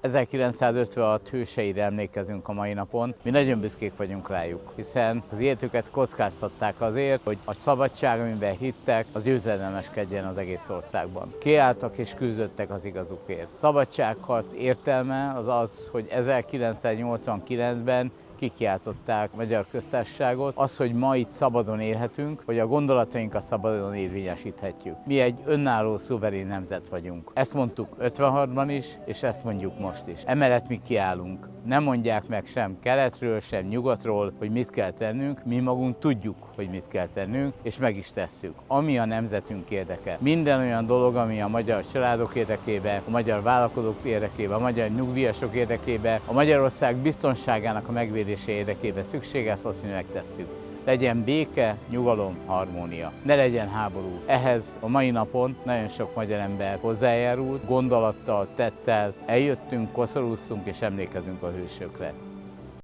1956 hőseire emlékezünk a mai napon. Mi nagyon büszkék vagyunk rájuk, hiszen az életüket kockáztatták azért, hogy a szabadság, amiben hittek, az győzedelmeskedjen az egész országban. Kiálltak és küzdöttek az igazukért. Szabadságharc értelme az az, hogy 1989-ben kikiáltották a Magyar Köztársaságot, az, hogy ma itt szabadon élhetünk, hogy a gondolatainkat szabadon érvényesíthetjük. Mi egy önálló, szuverén nemzet vagyunk. Ezt mondtuk 56-ban is, és ezt mondjuk most is. Emellett mi kiállunk. Nem mondják meg sem keletről, sem nyugatról, hogy mit kell tennünk, mi magunk tudjuk, hogy mit kell tennünk, és meg is tesszük. Ami a nemzetünk érdeke. Minden olyan dolog, ami a magyar családok érdekében, a magyar vállalkozók érdekében, a magyar nyugdíjasok érdekében, a Magyarország biztonságának a megvédése érdekében szükséges, azt mi megtesszük. Legyen béke, nyugalom, harmónia. Ne legyen háború. Ehhez a mai napon nagyon sok magyar ember hozzájárult, gondolattal, tettel eljöttünk, koszorúztunk és emlékezünk a hősökre.